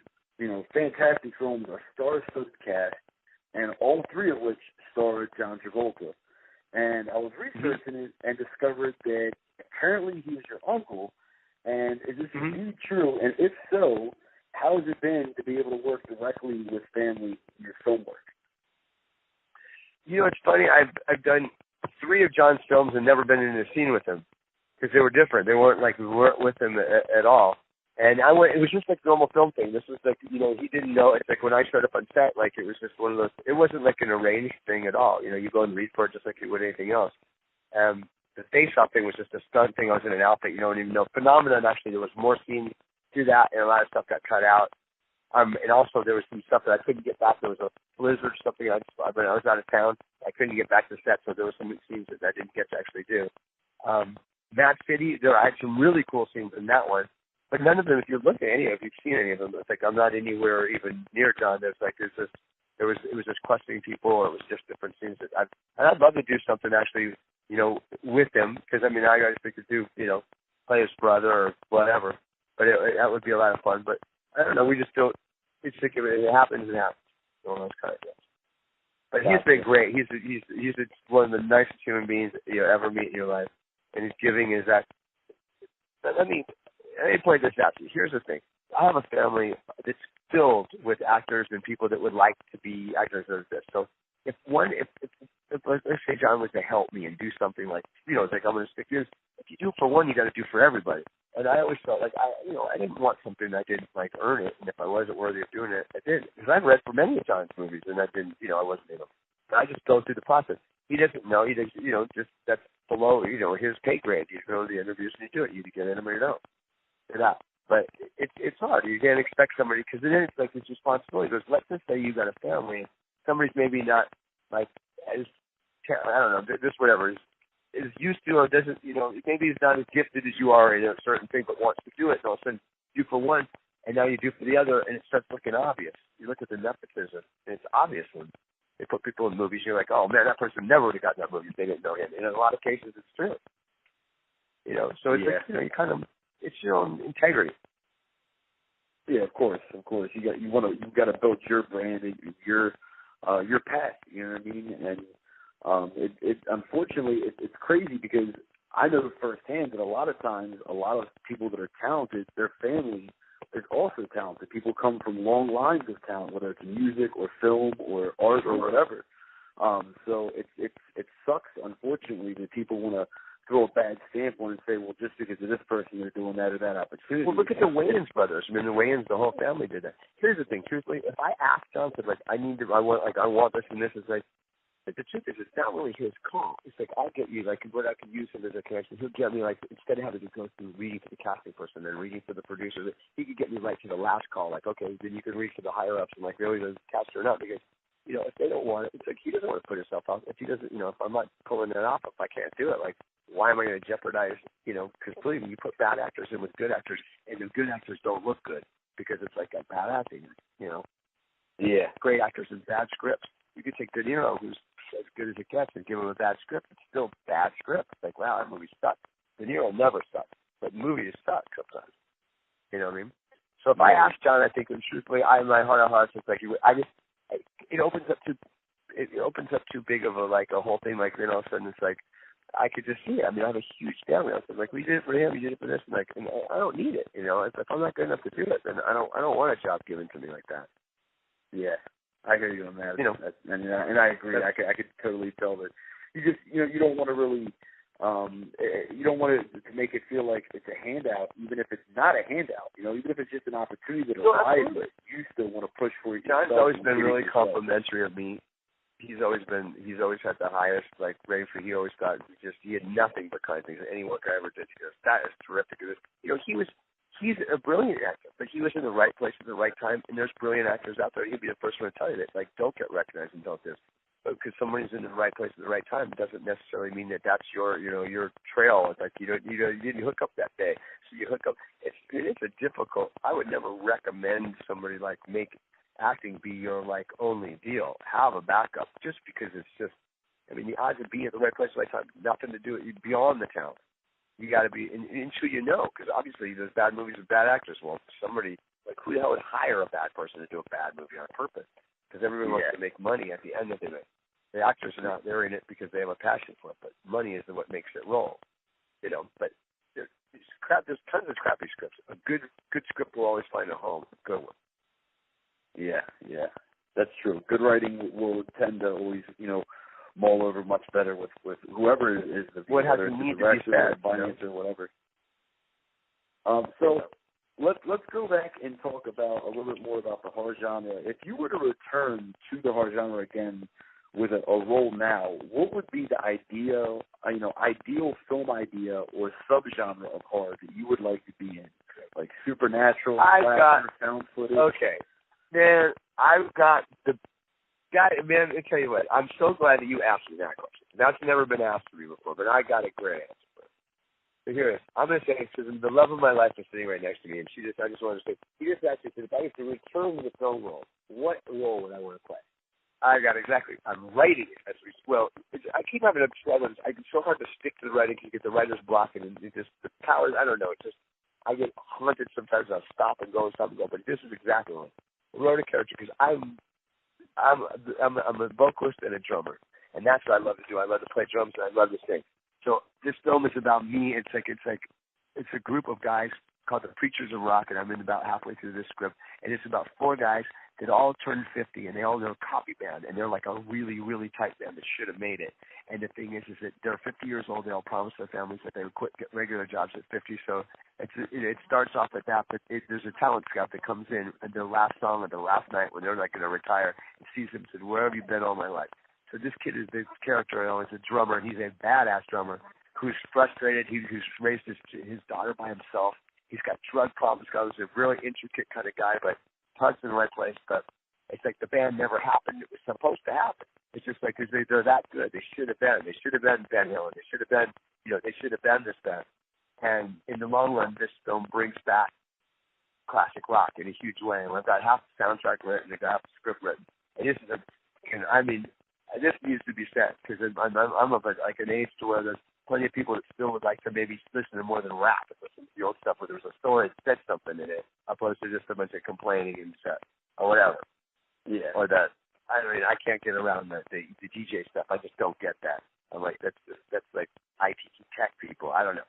fantastic films are star-studded cast, and all 3 of which star John Travolta. And I was researching it and discovered that apparently he was your uncle. And is this indeed true? And if so, how has it been to be able to work directly with family in your film work? It's funny. I've done 3 of John's films and never been in a scene with him because they were different. They weren't like we weren't with him at all. And it was just like a normal film thing. This was like, he didn't know. It's like when I showed up on set, like it was just one of those, it wasn't like an arranged thing at all. You go and read for it just like you would anything else. The face-off thing was just a stunt thing. I was in an outfit, you don't even know. Phenomenon, actually, there was more scenes to that, and a lot of stuff got cut out. And also there was some stuff that I couldn't get back. There was a blizzard or something. I was out of town. I couldn't get back to set, so there were some scenes that I didn't get to actually do. Mad City, I had some really cool scenes in that one. But none of them, if you look at any of, if you've seen any of them, it's like I'm not anywhere even near John. It was just questing people, or it was just different scenes. I'd love to do something actually, with him, because I just could do, play his brother or whatever. But that would be a lot of fun. But I don't know, we just don't. It's like if it happens, it happens. One of those kind of things. But he's been great. He's one of the nicest human beings you'll ever meet in your life, and he's giving his act. Let me point this out to you. Here's the thing. I have a family that's filled with actors and people that would like to be actors or this. So if let's say John was to help me and do something like, it's like I'm going to stick this. If you do it for one, you got to do for everybody. And I always felt like I didn't want something I didn't earn it, and if I wasn't worthy of doing it, I didn't. Because I've read for many of John's movies, and I didn't, I wasn't able. But I just go through the process. He doesn't know. He does, just that's below, his pay grade. You go to the interviews and you do it. You get in them or you don't. You're not. But it's hard. You can't expect somebody, because then it's like this responsibility. Because let's just say you got a family, somebody's maybe not as I don't know, just whatever is used to, or doesn't, maybe he's not as gifted as you are in a certain thing, but wants to do it, and all of a sudden do for one, and now you do for the other, and it starts looking obvious. You look at the nepotism, and it's obvious when they put people in movies. You're like, oh man, that person never would have gotten that movie if they didn't know him. And in a lot of cases, it's true. So it's like, you kind of, it's your own integrity. Yeah, of course. You've got to build your brand and your path. You know what I mean? And unfortunately, it's crazy, because I know firsthand that a lot of times, a lot of people that are talented, their family is also talented. People come from long lines of talent, whether it's music or film or art or whatever. So it sucks, unfortunately, that people want to throw a bad stamp on and say, well, just because of this person, they're doing that or that opportunity. Well, look at the Wayans brothers. The Wayans, the whole family did that. Here's the thing, truthfully, if I ask John, I want this and this, is like, but the truth is, it's not really his call. It's like, I'll get you, what I can use him as a connection. He'll get me, instead of having to go through reading to the casting person and reading to the producer, he could get me right to the last call. Okay, then you can reach to the higher-ups and, really, does cast or not. Because, if they don't want it, it's like he doesn't want to put himself out. If he doesn't, if I'm not pulling it off, if I can't do it, why am I going to jeopardize, because believe me, you put bad actors in with good actors, and the good actors don't look good, because it's like a bad acting, Yeah. Great actors and bad scripts. You could take De Niro, who's as good as it gets, and give him a bad script. It's still a bad script. It's like, wow, that movie sucks. De Niro never sucks, but movies suck sometimes. You know what I mean? So if I ask John, I think, truthfully, in my heart of hearts, it's like, it opens up too big of a whole thing. All of a sudden, it's like, I could just see it. I have a huge family. I was like, we did it for him, you did it for this, and I don't need it. If I'm not good enough to do it, then I don't want a job given to me like that. Yeah, I hear you on that. And I agree. I could totally tell that you just you don't want to really you don't want to make it feel like it's a handout, even if it's not a handout. Even if it's just an opportunity that arises, but you still want to push for it. John's always been really complimentary of me. He's always had the highest rating for. He always thought he had nothing but kind things. Any work I ever did, he goes, that is terrific. He's a brilliant actor, but he was in the right place at the right time. And there's brilliant actors out there. He'd be the first one to tell you that, don't get recognized and don't this. But because somebody's in the right place at the right time doesn't necessarily mean that that's your trail. It's like you didn't hook up that day, so you hook up. It's a difficult. I would never recommend somebody make acting be your only deal. Have a backup, just because it's just. The odds of being at the right place at the right time, nothing to do it. You're beyond the talent. You got to be, and who because obviously there's bad movies with bad actors. Well, somebody who the hell would hire a bad person to do a bad movie on purpose? Because everyone wants to make money at the end of it. The actors are not, they're in it because they have a passion for it, but money is what makes it roll. But there's tons of crappy scripts. A good script will always find a home. A good one. Yeah, that's true. Good writing will tend to always, mull over much better with whoever is the what has the need to be said, finance or whatever. So let's go back and talk about a little bit more about the horror genre. If you were to return to the horror genre again with a role now, what would be the ideal film idea or subgenre of horror that you would like to be in? Supernatural, found footage. Okay, man, I've got the. Man, I tell you what, I'm so glad that you asked me that question. That's never been asked to me before, but I got a great answer for it. here, I'm going to say, because the love of my life is sitting right next to me, and I just wanted to say, he just actually said, if I was to return to the film role, what role would I want to play? I'm writing it as I keep having a struggle. It's so hard to stick to the writing because you get the writer's block, and it just, the powers, I don't know, I get haunted sometimes. I'll stop and go, but this is exactly what I wrote a character because I'm a vocalist and a drummer, and that's what I love to do. I love to play drums, and I love to sing. So this film is about me. It's a group of guys called the Preachers of Rock, and I'm in about halfway through this script, and it's about 4 guys that all turned 50, and they all know a copy band, and they're like a really, really tight band that should have made it. And the thing is that they're 50 years old. They all promise their families that they would quit regular jobs at 50. So it starts off at that, but there's a talent scout that comes in at their last song or their last night when they're not going to retire and sees them and says, "Where have you been all my life?" So this kid is this character, is a drummer, and he's a badass drummer who's frustrated. Who's raised his daughter by himself. He's got drug problems. He's a really intricate kind of guy, but heart's in the right place. But it's like the band never happened. It was supposed to happen. It's just like, because they're that good. They should have been. They should have been Ben Hill. They should have been, they should have been this band. And in the long run, this film brings back classic rock in a huge way. And I've got half the soundtrack written, I've got half the script written. And this is this needs to be said, because I'm of an age to where there's plenty of people that still would like to maybe listen to more than rap and listen to the old stuff where there was a story that said something in it, opposed to just a bunch of complaining and stuff or whatever. Yeah. Or that. I can't get around the DJ stuff. I just don't get that. I'm like, that's like IT tech people. I don't know.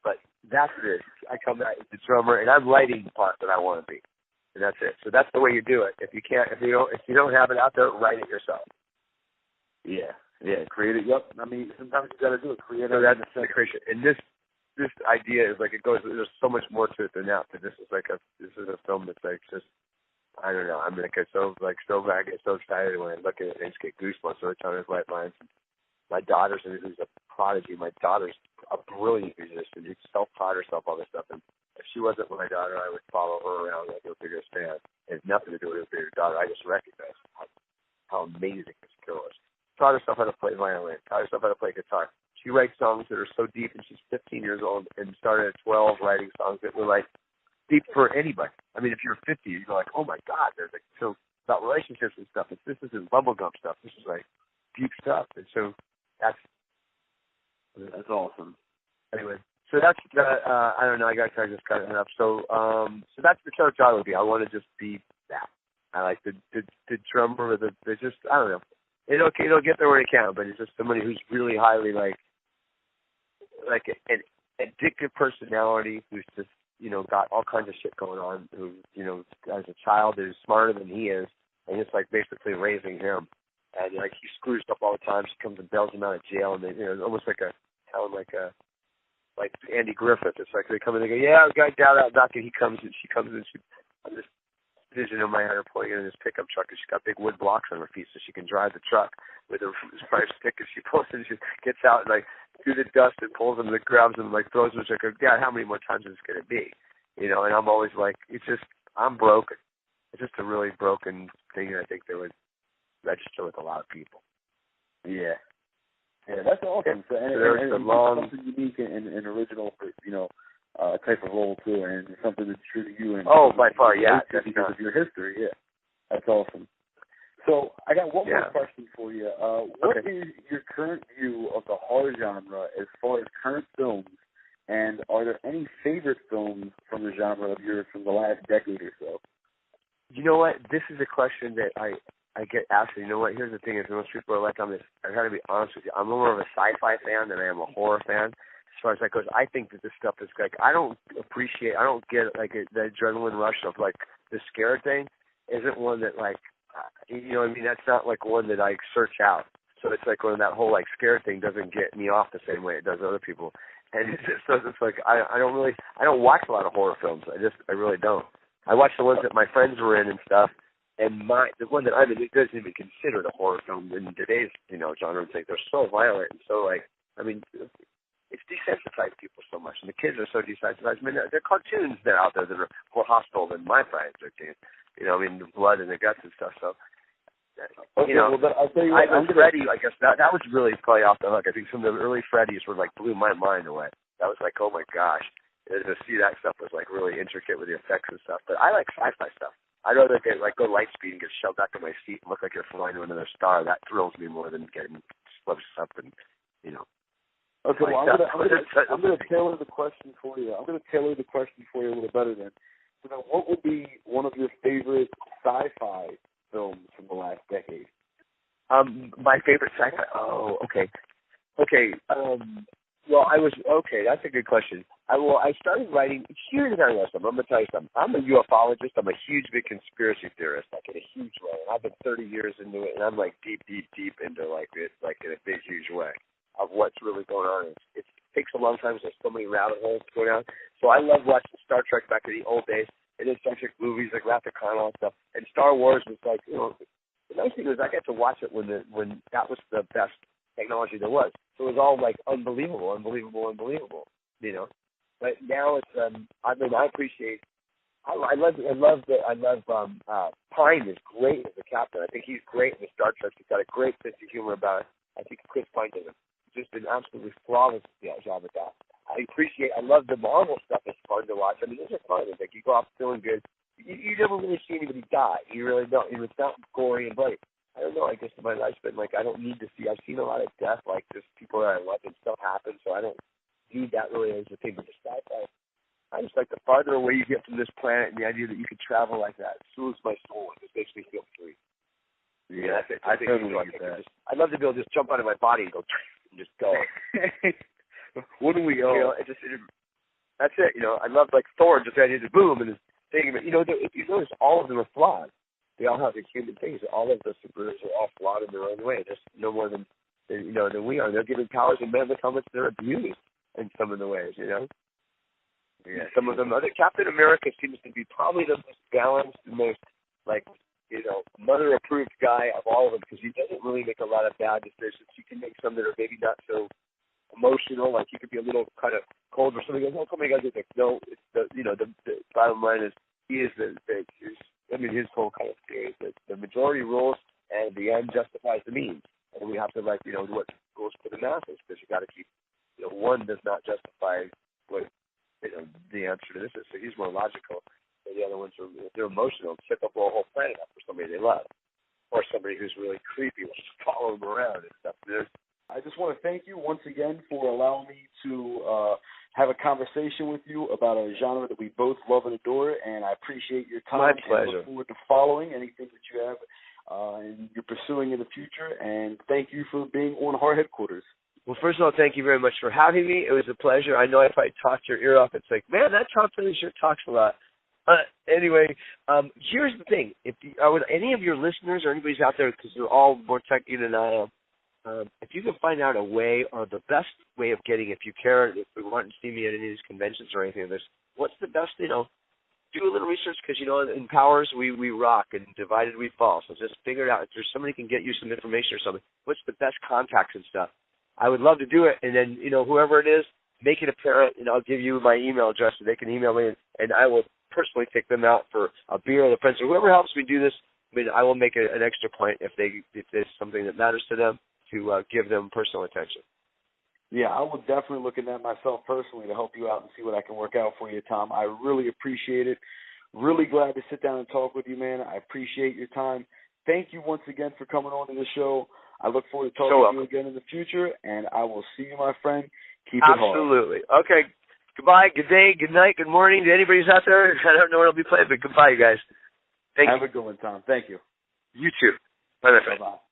But that's it. I come back as the drummer, and I'm writing the part that I want to be, and that's it. So that's the way you do it. If you don't have it out there, write it yourself. Yeah, create it. Yep. Sometimes you got to do it. Create it. So that's the creation. And this idea is like it goes. There's so much more to it than that. But this is a film that's like just. I don't know. I'm like so I get so excited when I look at it and just get goosebumps every time I write lines. My daughter's who's a prodigy. My daughter's a brilliant musician. She's self-taught herself all this stuff. And if she wasn't my daughter, I would follow her around like her biggest fan. It has nothing to do with her bigger daughter. I just recognize how amazing this girl is. Taught herself how to play violin. Taught herself how to play guitar. She writes songs that are so deep, and she's 15 years old and started at 12 writing songs that were like deep for anybody. If you're 50, you go like, oh my God, there's like so about relationships and stuff. This isn't bubblegum stuff. This is like deep stuff. And so that's awesome. Anyway, so that's I don't know. I got to just cut it up. So that's the character I would be. I want to just be that. I like the drummer. The just I don't know. It'll get there when it can, but it's just somebody who's really highly like an addictive personality who's just got all kinds of shit going on. Who as a child is smarter than he is, and it's like basically raising him. And like he screws up all the time. She comes and bails him out of jail, and it's almost like like Andy Griffith. It's like they come in and they go, yeah, guy down out knocking. He comes and she comes and I'm just vision in my head her pulling in this pickup truck, and she's got big wood blocks on her feet so she can drive the truck with her fire stick, and she pulls and she gets out and like through the dust and pulls them and grabs them and like throws them. She's like, God, how many more times is this going to be? And I'm always like, I'm broken. It's just a really broken thing, and I think that would register with a lot of people. Yeah. Yeah, that's awesome. So, and something unique and original for, type of role too, and something that's true to you. And by far, yeah. Because of your history, yeah. That's awesome. So I got one more question for you. What is your current view of the horror genre as far as current films, and are there any favorite films from the genre of yours from the last decade or so? You know what? This is a question that I get asked. You know what? Here's the thing: is most people are like, I got to be honest with you. I'm more of a sci-fi fan than I am a horror fan. As far as that goes, I think that this stuff is like I don't get like the adrenaline rush of like the scare thing. Isn't one that like that's not like one that I search out. So it's like when that whole like scare thing doesn't get me off the same way it does other people. And it's like I don't watch a lot of horror films. I really don't. I watch the ones that my friends were in and stuff. And the one that I'm in, it doesn't even consider a horror film in today's genre. It's like they're so violent and so like it's desensitized people so much, and the kids are so desensitized. There are cartoons that are out there that are more hostile than my friends are doing. The blood and the guts and stuff. So, well, I'll tell you what, Freddy, I guess that was really probably off the hook. I think some of the early Freddys were like blew my mind away. that was like, oh my gosh. And to see that stuff was like really intricate with the effects and stuff. But I like sci-fi stuff. I'd rather go light speed and get shoved back in my seat and look like you're flying to another star. That thrills me more than getting slipped up and, you know. Okay, well, I'm gonna tailor the question for you. I'm gonna tailor the question for you a little better then. So now, what would be one of your favorite sci-fi films from the last decade? My favorite sci-fi. Oh, okay. That's a good question. I started writing. Here's how I know something. I'm gonna tell you something. I'm a ufologist. I'm a huge, big conspiracy theorist, like in a huge way. And I've been 30 years into it, and I'm like deep into like it, like in a big, huge way of what's really going on. It takes a long time. There's so many rabbit holes to go down. So I love watching Star Trek back in the old days, and then Star Trek movies like Wrath of Khan and all that stuff. And Star Wars was like, you know, the nice thing was I got to watch it when that was the best technology there was. So it was all like unbelievable, you know. But now it's I appreciate. I love Pine is great as a captain. I think he's great in the Star Trek. He's got a great sense of humor about it. I think Chris Pine did just an absolutely flawless job at that. I love the Marvel stuff. It's fun to watch. I mean, those are fun. It's like you go off feeling good. You never really see anybody die. You really don't. It's not gory and bloody. I don't know. I guess in my life's been like I don't need to see. I've seen a lot of death, like just people that I love and stuff happen. So I don't need that really as a thing. But the sci-fi, I just like the farther away you get from this planet and the idea that you could travel like that soothes my soul. It just makes me feel free. Yeah, I think totally get that. I'd love to be able to just jump out of my body and go and just go. Wouldn't we all? You know, that's it. You know, I love like Thor. Just the idea to boom and his thing. But you know, if you notice, all of them are flawed. They all have the human things. All of the superheroes are all flawed in their own way. There's no more than we are. They're given powers and men with helmets they're abused in some of the ways. You know. Yeah. Some of them. Captain America seems to be probably the most balanced, the most like. You know, mother-approved guy of all of them because he doesn't really make a lot of bad decisions. He can make some that are maybe not so emotional, like he could be a little kind of cold or something. Goes, oh, come on, you guys, like, no, it's the bottom line is he is his whole kind of theory is that the majority rules and the end justifies the means, and we have to what goes for the masses because you got to keep, one does not justify what the answer to this is. So he's more logical. The other ones they're emotional, tip up a whole planet up for somebody they love, or somebody who's really creepy, will just follow them around and stuff. I just want to thank you once again for allowing me to have a conversation with you about a genre that we both love and adore, and I appreciate your time. My pleasure. I look forward to following anything that you have and you're pursuing in the future, and thank you for being on Hard Headquarters. Well, first of all, thank you very much for having me. It was a pleasure. I know if I talked your ear off, it's like, man, that Tom Fridley sure talks a lot. Anyway, here's the thing. If any of your listeners or anybody's out there, because they're all more techy than I am, if you can find out a way or the best way of getting, if you care, if you want to see me at any of these conventions or anything of this, what's the best, do a little research because, in Powers, we rock and divided we fall. So just figure it out. If there's somebody can get you some information or something, what's the best contacts and stuff? I would love to do it. And then, whoever it is, make it apparent, and I'll give you my email address so they can email me, and I will personally take them out for a beer or the friends or whoever helps me do this. I mean, I will make an extra point if there's something that matters to them to give them personal attention. Yeah, I will definitely look at that myself personally to help you out and see what I can work out for you, Tom. I really appreciate it. Really glad to sit down and talk with you, man. I appreciate your time. Thank you once again for coming on to the show. I look forward to talking to you again in the future, and I will see you, my friend. Keep it hard. Absolutely. Okay. Goodbye, good day, good night, good morning to anybody who's out there. I don't know what I'll be playing, but goodbye, you guys. Thank you. Have a good one, Tom. Thank you. You too. Bye, my friend. Bye-bye.